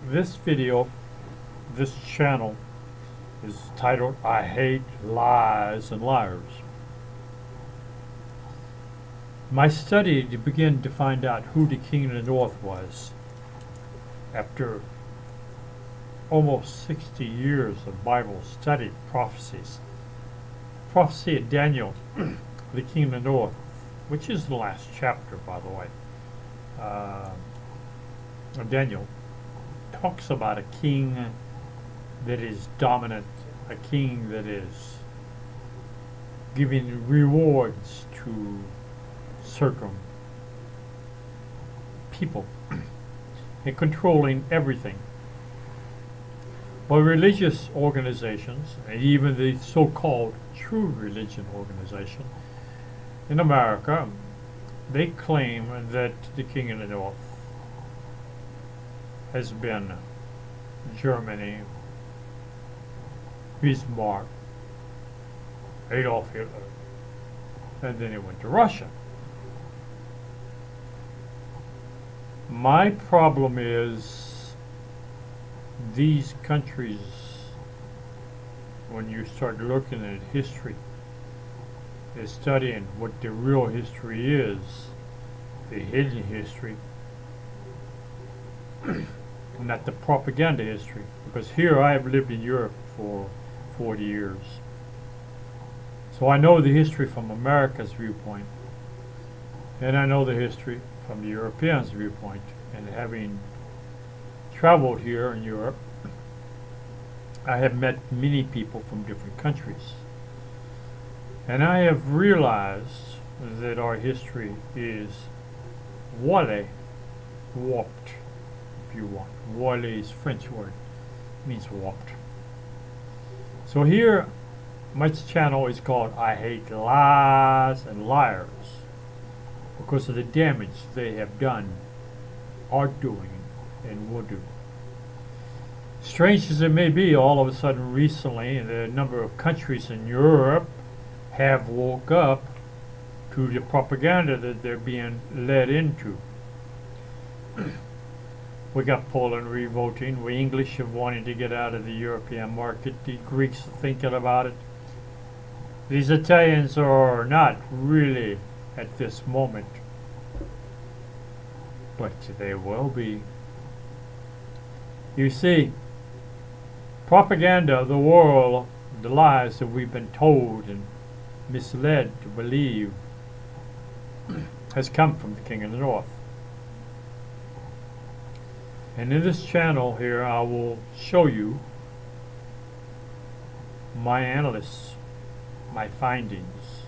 This video, this channel, is titled I Hate Lies and Liars. My study to begin to find out who the King of the North was after almost 60 years of Bible study prophecies. Prophecy of Daniel, the King of the North, which is the last chapter, by the way, of Daniel, talks about a king that is dominant, a king that is giving rewards to certain people and controlling everything. But religious organizations, and even the so-called true religion organization in America, they claim that the King of the North has been Germany, Bismarck, Adolf Hitler, and then he went to Russia. My problem is these countries, when you start looking at history and studying what the real history is, the hidden history, not the propaganda history, because here I have lived in Europe for 40 years. So I know the history from America's viewpoint, and I know the history from the Europeans' viewpoint. And having traveled here in Europe, I have met many people from different countries. And I have realized that our history is voilé, warped, if you want. Voilé is French word, means warped. So here, my channel is called I Hate Lies and Liars, because of the damage they have done, are doing, and will do. Strange as it may be, all of a sudden recently, the number of countries in Europe have woke up to the propaganda that they're being led into. We got Poland revolting. We English have wanted to get out of the European market. The Greeks are thinking about it. These Italians are not really at this moment, but they will be. You see, propaganda of the world, the lies that we've been told and misled to believe, has come from the King of the North. And in this channel here, I will show you my analysis, my findings,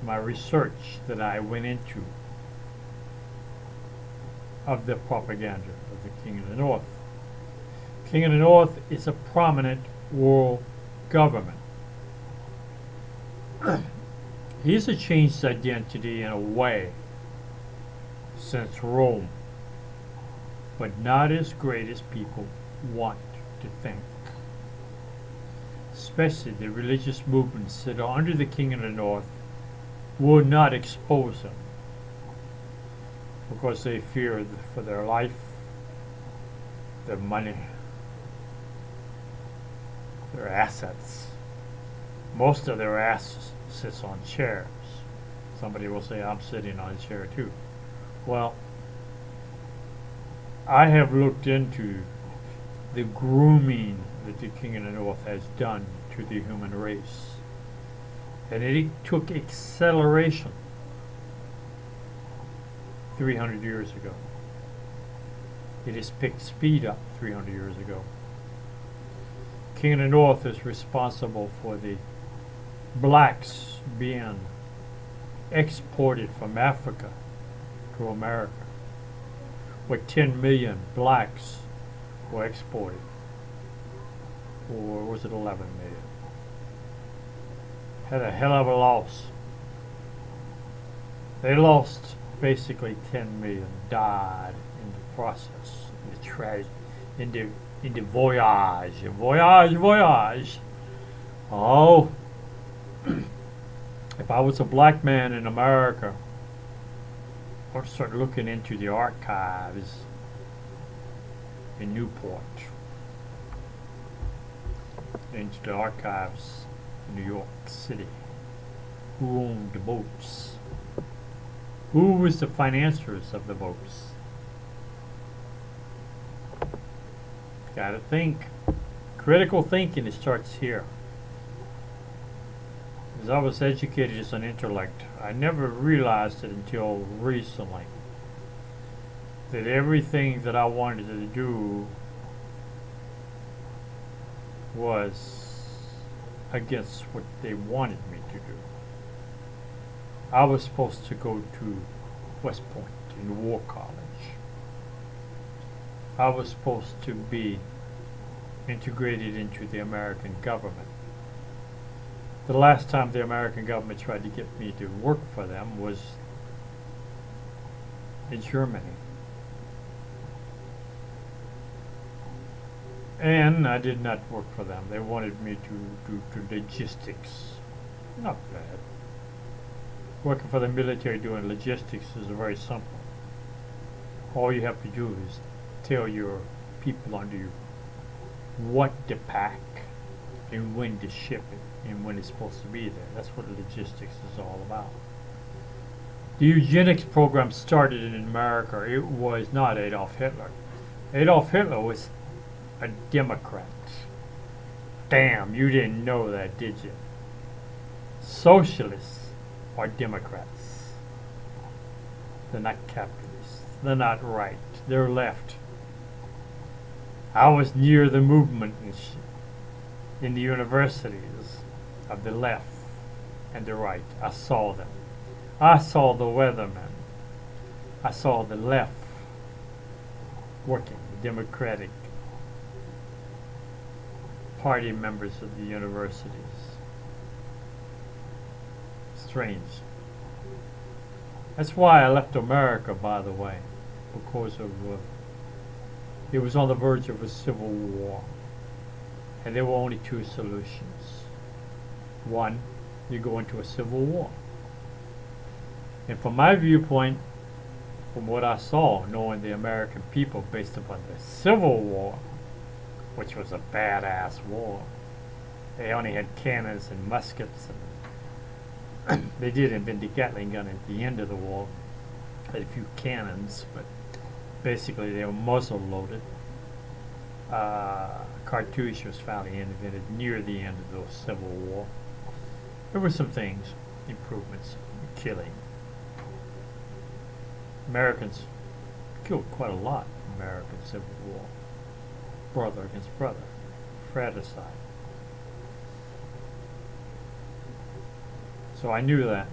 my research that I went into of the propaganda of the King of the North. King of the North is a prominent world government. He's a changed identity in a way since Rome, but not as great as people want to think. Especially the religious movements that are under the King of the North will not expose him because they fear for their life, their money, their assets. Most of their assets sits on chairs. Somebody will say, I'm sitting on a chair too. Well, I have looked into the grooming that the King of the North has done to the human race. And it took acceleration 300 years ago. It has picked speed up 300 years ago. King of the North is responsible for the blacks being exported from Africa to America, where 10 million blacks were exported, or was it 11 million? Had a hell of a loss. They lost basically 10 million, died in the process, in the voyage. Oh, if I was a black man in America, I'd start looking into the archives in Newport into the archives in New York City. Who owned the boats? Who was the financiers of the boats? Gotta think. Critical thinking, it starts here. As I was educated as an intellect, I never realized it until recently that everything that I wanted to do was against what they wanted me to do. I was supposed to go to West Point in War College. I was supposed to be integrated into the American government. The last time the American government tried to get me to work for them was in Germany. And I did not work for them. They wanted me to do logistics. Not bad. Working for the military doing logistics is very simple. All you have to do is tell your people under you what to pack and when to ship it and when it's supposed to be there. That's what logistics is all about. The eugenics program started in America. It was not Adolf Hitler. Adolf Hitler was a Democrat. Damn, you didn't know that, did you? Socialists are Democrats. They're not capitalists. They're not right. They're left. I was near the movement in the universities of the left and the right. I saw them. I saw the weathermen. I saw the left working, Democratic Party members of the universities. Strange. That's why I left America, by the way, because of it was on the verge of a civil war, and there were only two solutions. One, you go into a civil war. And from my viewpoint, from what I saw, knowing the American people based upon the Civil War, which was a badass war, they only had cannons and muskets, and they did invent the Gatling gun at the end of the war. Had a few cannons, but basically they were muzzle loaded. Cartouche was finally invented near the end of the Civil War. There were some things, improvements, killing. Americans killed quite a lot in the American Civil War. Brother against brother, fratricide. So I knew that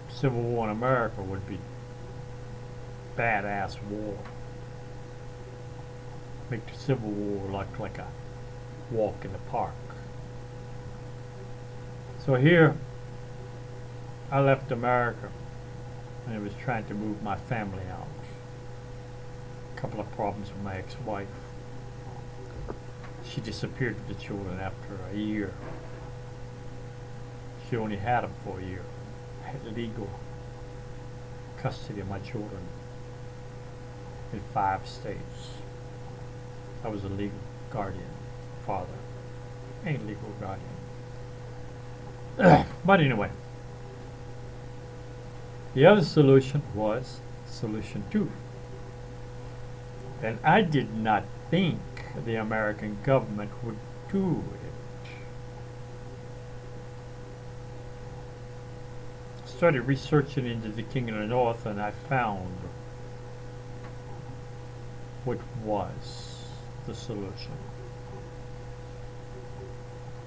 Civil War in America would be badass war. Make the Civil War look like a walk in the park. So here, I left America and I was trying to move my family out. A couple of problems with my ex-wife. She disappeared with the children after a year. She only had them for a year. I had legal custody of my children in 5 states. I was a legal guardian, father, and legal guardian. But anyway, the other solution was solution 2. And I did not think the American government would do it. I started researching into the King of the North, and I found what was the solution.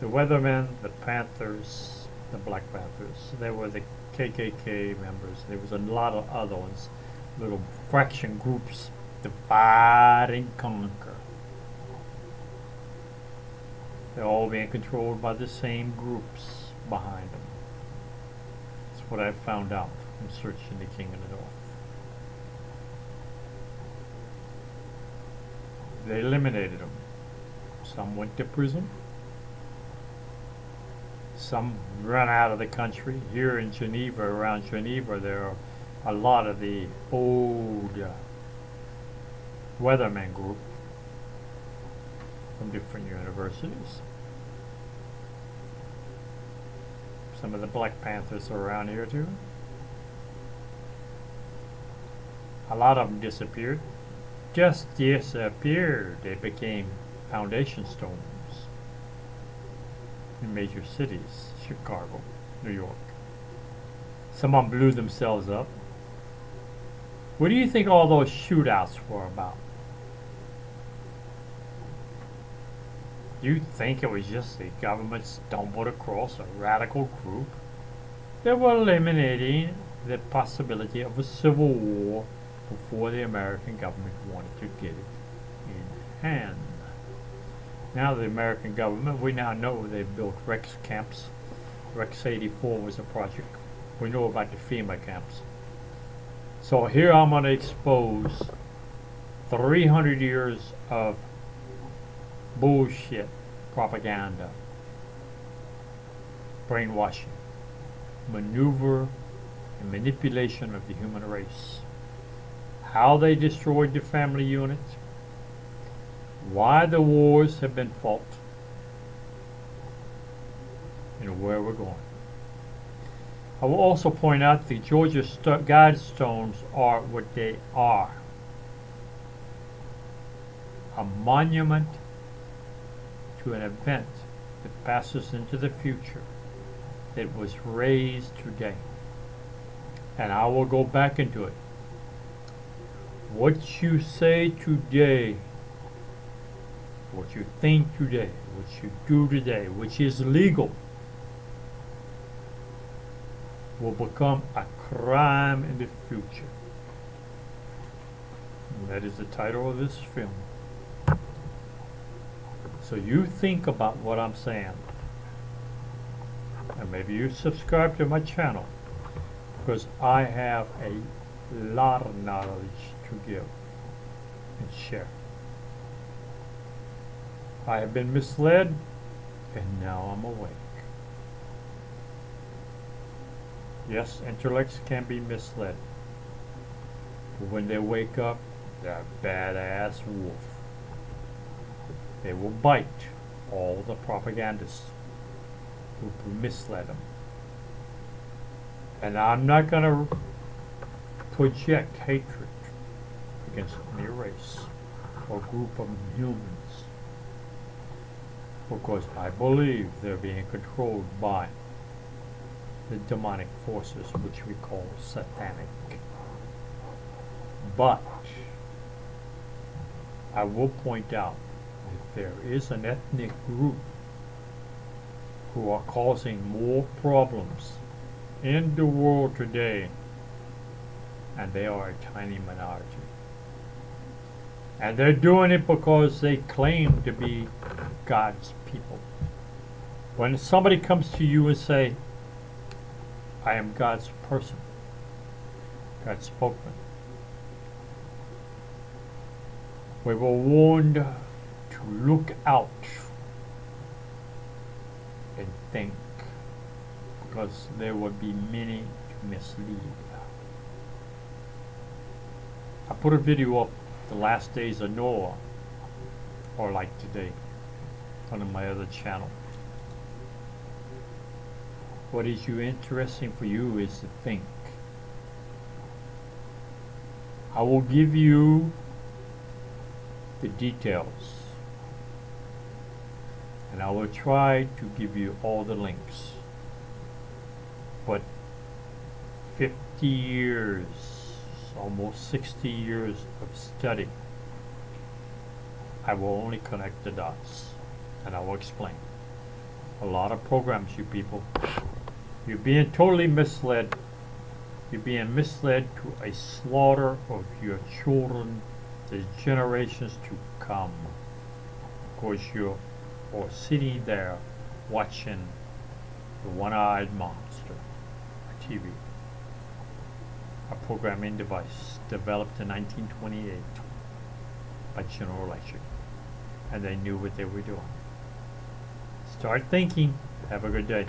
The Weathermen, the Panthers, the Black Panthers, they were the KKK members. There was a lot of other ones, little fraction groups, divide and conquer. They're all being controlled by the same groups behind them. That's what I found out from searching the King of the North. They eliminated them. Some went to prison. Some run out of the country. Here in Geneva, around Geneva, there are a lot of the old Weatherman group from different universities. Some of the Black Panthers are around here too. A lot of them disappeared. Just disappeared. They became foundation stones in major cities, Chicago, New York. Some of them blew themselves up. What do you think all those shootouts were about? You think it was just the government stumbled across a radical group that were eliminating the possibility of a civil war before the American government wanted to get it in hand. Now the American government, we now know they've built Rex camps. Rex 84 was a project. We know about the FEMA camps. So here I'm going to expose 300 years of bullshit propaganda, brainwashing, maneuver, and manipulation of the human race. How they destroyed the family unit, why the wars have been fought, and where we're going. I will also point out the Georgia Guidestones are what they are. A monument to an event that passes into the future that was raised today. And I will go back into it. What you say today, what you think today, what you do today, which is legal, will become a crime in the future. And that is the title of this film. So you think about what I'm saying. And maybe you subscribe to my channel, because I have a lot of knowledge to give and share. I have been misled, and now I'm awake. Yes, intellects can be misled, but when they wake up, they're a badass wolf. They will bite all the propagandists who misled them. And I'm not going to project hatred against any race or group of humans, because I believe they're being controlled by the demonic forces, which we call satanic. But I will point out that there is an ethnic group who are causing more problems in the world today, and they are a tiny minority. And they're doing it because they claim to be God's people. When somebody comes to you and say, I am God's person, God's spokesman, we were warned to look out and think, because there would be many to mislead. I put a video up, the last days of Noah, or like today, on my other channel. What is interesting for you is to think. I will give you the details, and I will try to give you all the links. But 50 years, almost 60 years of study, I will only connect the dots, and I will explain. A lot of programs, you people, you're being totally misled. You're being misled to a slaughter of your children, the generations to come, because you're or sitting there watching the one-eyed monster, TV, a programming device developed in 1928 by General Electric, and they knew what they were doing. Start thinking. Have a good day.